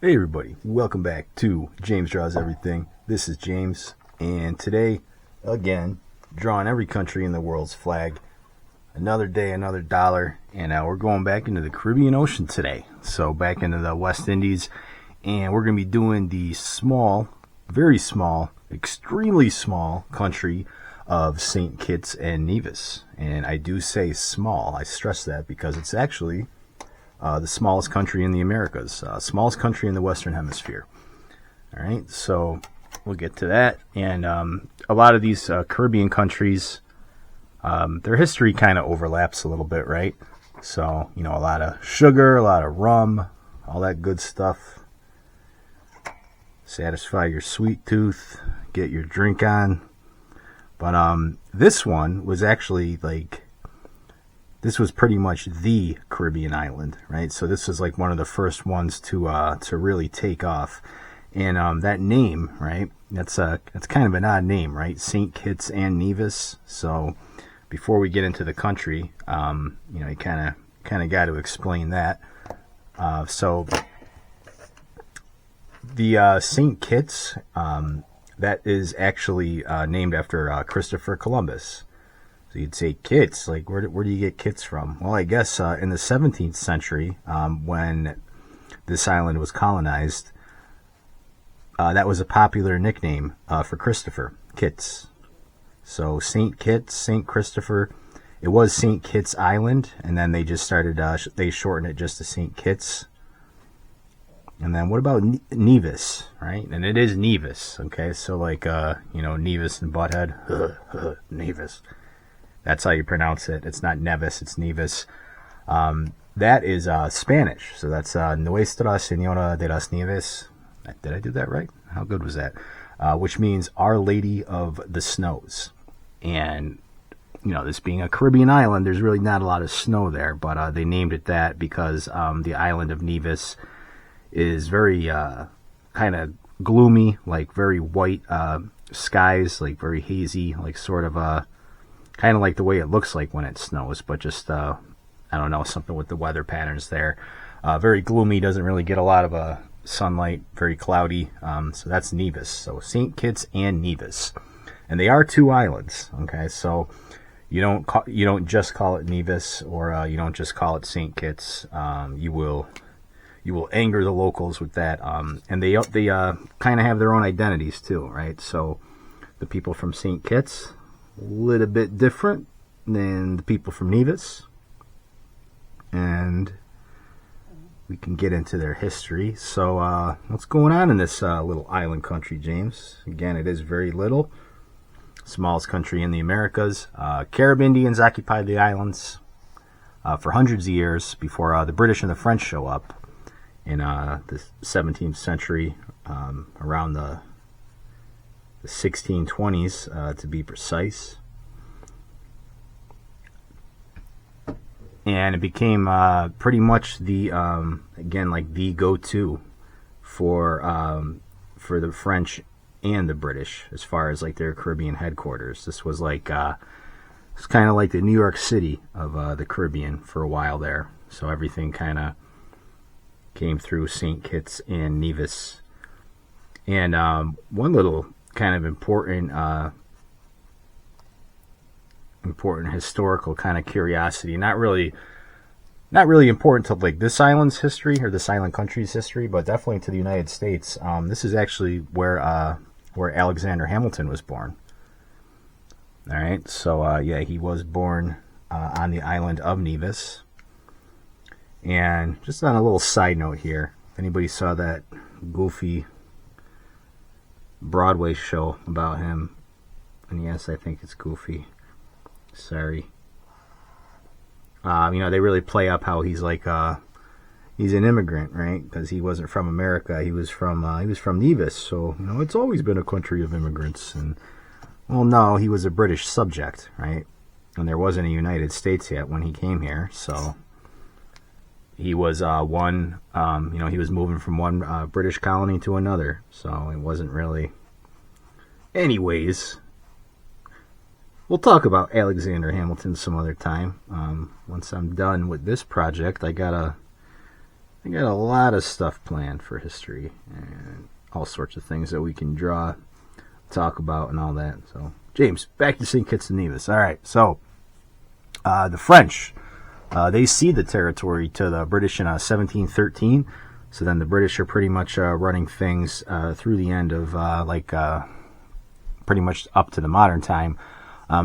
Hey everybody, welcome back to James Draws Everything. This is James, and today, again, drawing every country in the world's flag. Another day, another dollar, and we're going back into the Caribbean Ocean today. So back into the West Indies, and we're going to be doing the small, very small, extremely small country of St. Kitts and Nevis. And I do say small, I stress that because it's actually the smallest country in the Americas, smallest country in the Western Hemisphere. All right, so we'll get to that. And a lot of these Caribbean countries, their history kind of overlaps a little bit, right? So, a lot of sugar, a lot of rum, all that good stuff. Satisfy your sweet tooth, get your drink on. But this one was actually this was pretty much the Caribbean island, right? So this was like one of the first ones to really take off, and that name, right? That's kind of an odd name, right? St. Kitts and Nevis. So before we get into the country, you kind of got to explain that. So the St. Kitts, that is actually named after Christopher Columbus. So you'd say Kitts, like where do you get Kitts from? Well, I guess in the 17th century, when this island was colonized, that was a popular nickname for Christopher, Kitts. So St. Kitts, St. Christopher, it was St. Kitts Island, and then they just started, they shortened it just to St. Kitts. And then what about Nevis, right? And it is Nevis, okay? So like, Nevis and Butthead, Nevis. That's how you pronounce it. It's not Nevis, it's Nevis. That is Spanish. So that's Nuestra Señora de las Nieves. Did I do that right? How good was that? Which means Our Lady of the Snows. And, this being a Caribbean island, there's really not a lot of snow there. But they named it that because the island of Nevis is very kind of gloomy, like very white skies, like very hazy, like sort of kind of like the way it looks like when it snows, but just, I don't know, something with the weather patterns there. Very gloomy, doesn't really get a lot of sunlight, very cloudy. So that's Nevis. So St. Kitts and Nevis. And they are two islands, okay? So you don't just call it Nevis, or you don't just call it St. Kitts. You will anger the locals with that. And they kind of have their own identities too, right? So the people from St. Kitts, a little bit different than the people from Nevis, and we can get into their history. So what's going on in this little island country, James? Again, it is very little, smallest country in the Americas. Carib Indians occupied the islands for hundreds of years before the British and the French show up in the 17th century, around the 1620s, to be precise. And it became pretty much the the go-to for the French and the British as far as like their Caribbean headquarters. This was it's kind of like the New York City of the Caribbean for a while there. So everything kind of came through St. Kitts and Nevis. And one little kind of important historical kind of curiosity, not really important to like this island's history or this island country's history, but definitely to the United States. This is actually where Alexander Hamilton was born. All right, so he was born on the island of Nevis. And just on a little side note here, if anybody saw that goofy Broadway show about him, and yes, I think it's goofy. Sorry. They really play up how he's like he's an immigrant, right? Because he wasn't from America. He was from Nevis. So it's always been a country of immigrants. And well, no, he was a British subject, right? And there wasn't a United States yet when he came here. So he was he was moving from one British colony to another. So it wasn't really. Anyways, we'll talk about Alexander Hamilton some other time. Once I'm done with this project, I gotta I got a lot of stuff planned for history and all sorts of things that we can draw, talk about, and all that. So, James, back to St. Kitts and Nevis. All right, so the French, they cede the territory to the British in 1713. So then the British are pretty much running things through the end of pretty much up to the modern time.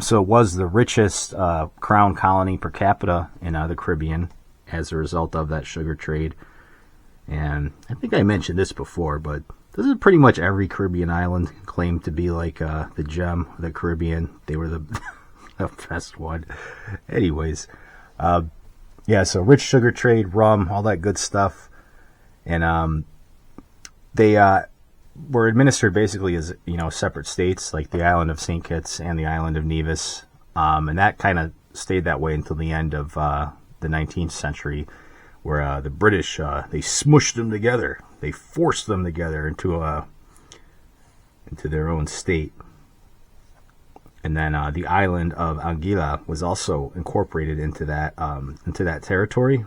So it was the richest crown colony per capita in the Caribbean as a result of that sugar trade. And I think I mentioned this before, but this is pretty much every Caribbean island claimed to be like the gem of the Caribbean. They were the, the best one. Anyways, yeah, so rich sugar trade, rum, all that good stuff. And they were administered basically as, separate states, like the island of St. Kitts and the island of Nevis. And that kind of stayed that way until the end of the 19th century, where the British, they smushed them together. They forced them together into their own state. And then the island of Anguilla was also incorporated into that territory.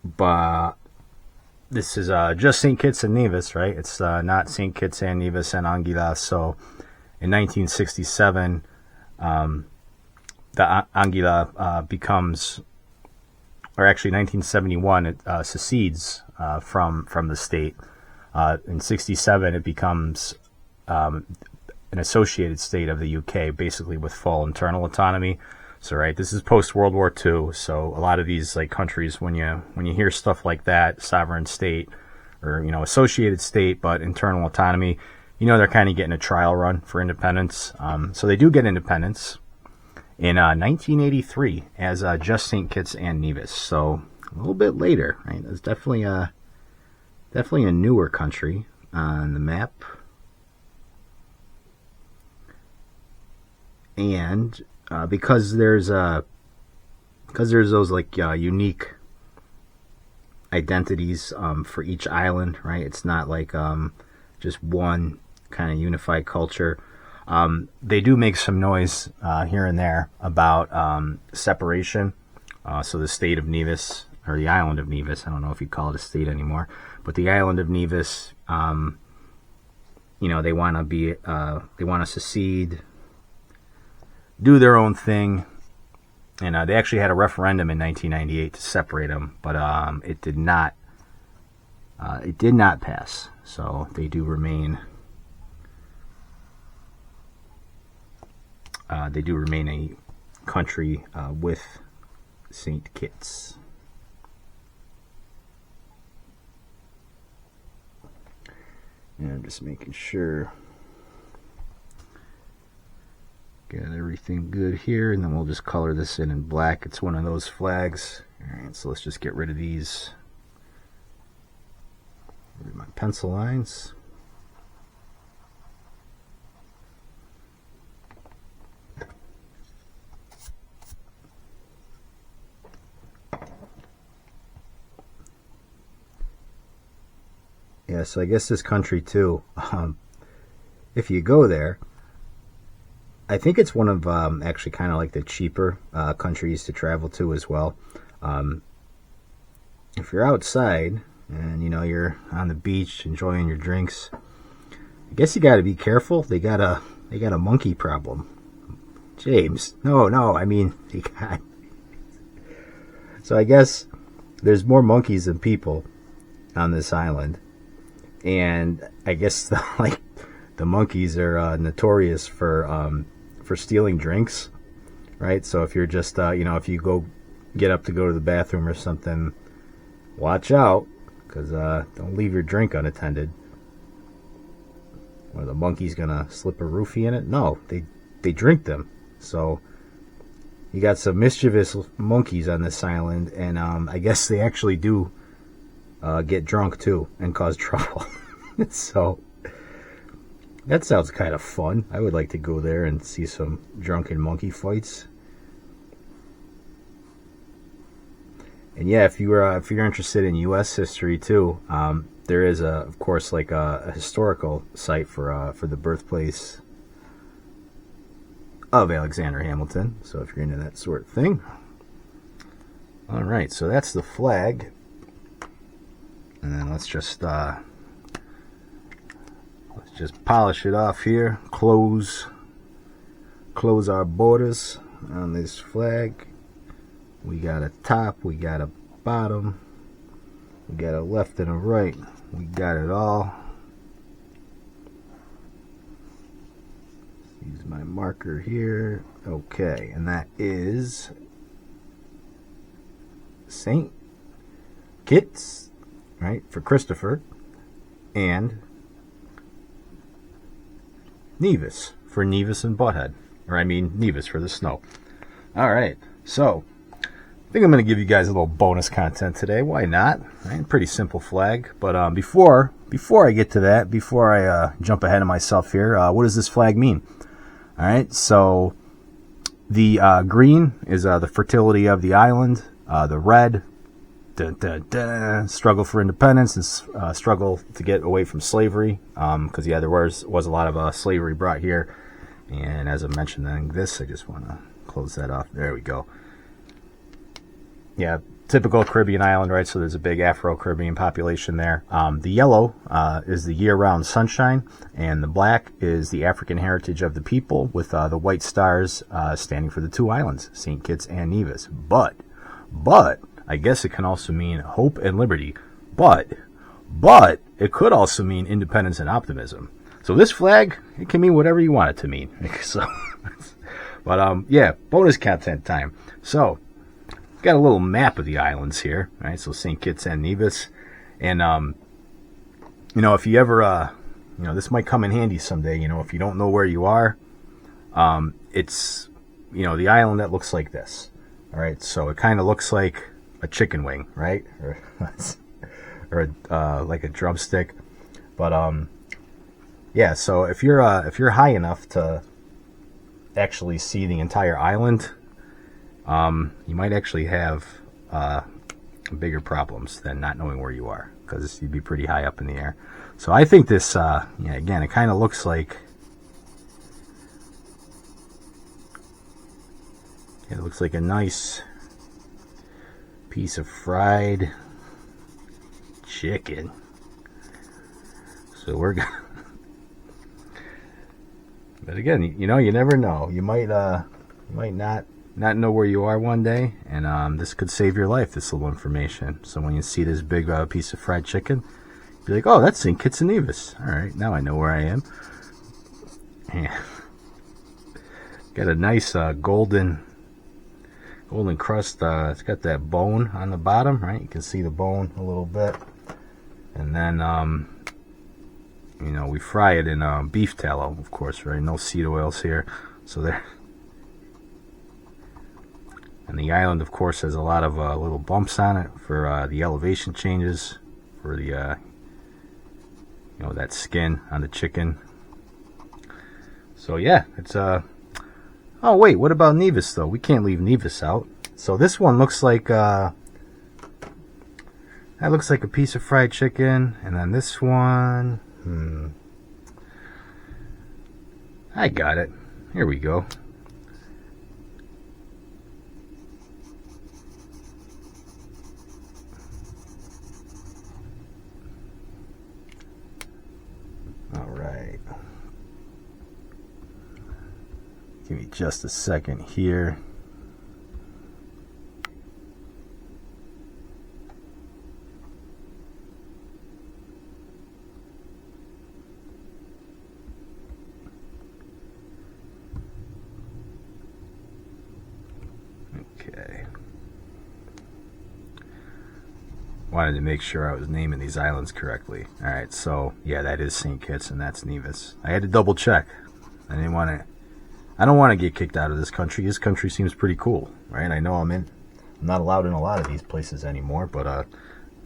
But this is just St. Kitts and Nevis, right? It's not St. Kitts and Nevis and Anguilla. So in 1967, the Anguilla becomes, or actually 1971, it secedes from the state. In 67, it becomes an associated state of the UK, basically with full internal autonomy. So, right, this is post World War II. So a lot of these like countries, when you hear stuff like that, sovereign state or associated state but internal autonomy, they're kind of getting a trial run for independence. So they do get independence in 1983 as just St. Kitts and Nevis. So a little bit later, right? It's definitely a newer country on the map. And because there's those like unique identities for each island, right? It's not like just one kind of unified culture. They do make some noise here and there about separation. So the state of Nevis, or the island of Nevis, I don't know if you call it a state anymore, but the island of Nevis, they want to secede, do their own thing, and they actually had a referendum in 1998 to separate them, but it did not pass. So they do remain a country with St. Kitts. And I'm just making sure. Got everything good here, and then we'll just color this in black. It's one of those flags. Alright, so let's just get rid of these. Rid of my pencil lines. Yeah, so I guess this country too, if you go there, I think it's one of actually kind of like the cheaper countries to travel to as well. If you're outside and you're on the beach enjoying your drinks, I guess you got to be careful. They got a monkey problem. James, no, I mean they got. So I guess there's more monkeys than people on this island, and I guess the monkeys are notorious for stealing drinks, right? So if you're just, if you get up to go to the bathroom or something, watch out, because don't leave your drink unattended. Or the monkey's gonna slip a roofie in it? No, they drink them. So you got some mischievous monkeys on this island, and I guess they actually do get drunk too and cause trouble. So that sounds kind of fun. I would like to go there and see some drunken monkey fights. And yeah, if you're interested in U.S. history too, there is of course like a historical site for the birthplace of Alexander Hamilton. So if you're into that sort of thing, All right, so that's the flag. And then let's just polish it off here. Close our borders on this flag. We got a top, we got a bottom, we got a left and a right. We got it all. Use my marker here. Okay, and that is Saint Kitts, right, for Christopher, and Nevis for Nevis and Butthead. Or I mean Nevis for the snow. Alright, so I think I'm going to give you guys a little bonus content today. Why not? Right? Pretty simple flag. But before I get to that, before I jump ahead of myself here, what does this flag mean? Alright, so the green is the fertility of the island. The red, struggle for independence and struggle to get away from slavery. Because yeah, there was a lot of slavery brought here. And as I mentioned in this, I just want to close that off. There we go. Yeah, typical Caribbean island, right? So there's a big Afro-Caribbean population there. The yellow is the year-round sunshine, and the black is the African heritage of the people, with the white stars standing for the two islands, St. Kitts and Nevis. But I guess it can also mean hope and liberty. But it could also mean independence and optimism. So this flag, it can mean whatever you want it to mean. So, but yeah, bonus content time. So, got a little map of the islands here, right? So St. Kitts and Nevis, and you know, if you ever, you know, this might come in handy someday. You know, if you don't know where you are, it's, you know, the island that looks like this. All right, so it kind of looks like a chicken wing, right? Or like a drumstick, but yeah, so if you're high enough to actually see the entire island, you might actually have bigger problems than not knowing where you are, because you'd be pretty high up in the air. So I think this, yeah, again, it kind of looks like, it looks like a nice piece of fried chicken. So we're gonna. But again, you know, you never know. You might not know where you are one day, and this could save your life, this little information. So when you see this big piece of fried chicken, be like, oh, that's St. Kitts and Nevis. All right, now I know where I am. Yeah. Got a nice golden crust. It's got that bone on the bottom, right? You can see the bone a little bit. And then, you know, we fry it in beef tallow, of course, right? No seed oils here. So there. And the island, of course, has a lot of little bumps on it for the elevation changes, for the, you know, that skin on the chicken. So yeah, it's oh wait, what about Nevis though? We can't leave Nevis out. So this one looks like that looks like a piece of fried chicken, and then this one, I got it. Here we go. All right. Give me just a second here. Okay. Wanted to make sure I was naming these islands correctly. Alright, so yeah, that is St. Kitts and that's Nevis. I had to double check. I don't want to get kicked out of this country. This country seems pretty cool, right? I know I'm not allowed in a lot of these places anymore, but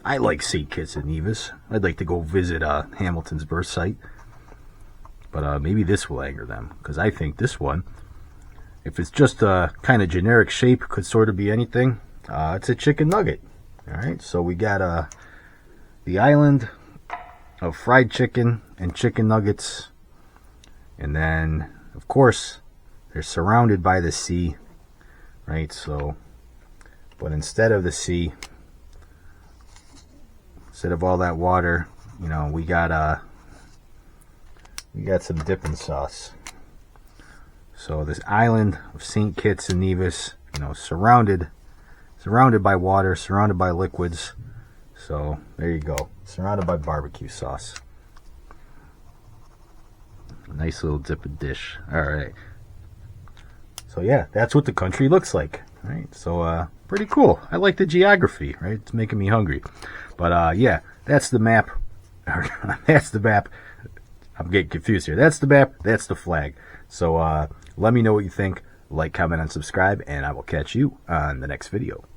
I like St. Kitts and Nevis. I'd like to go visit Hamilton's birth site. But maybe this will anger them, because I think this one, if it's just a kind of generic shape, could sort of be anything. It's a chicken nugget. Alright, so we got the island of fried chicken and chicken nuggets. And then, of course, they're surrounded by the sea. Right, so But instead of the sea, instead of all that water, you know, we got some dipping sauce. So this island of St. Kitts and Nevis, you know, surrounded by water, surrounded by liquids. So there you go, surrounded by barbecue sauce. A nice little dipping dish. All right. So yeah, that's what the country looks like. Right. So pretty cool. I like the geography. Right. It's making me hungry. But yeah, that's the map. That's the map. I'm getting confused here. That's the map. That's the flag. So let me know what you think. Like, comment, and subscribe, and I will catch you on the next video.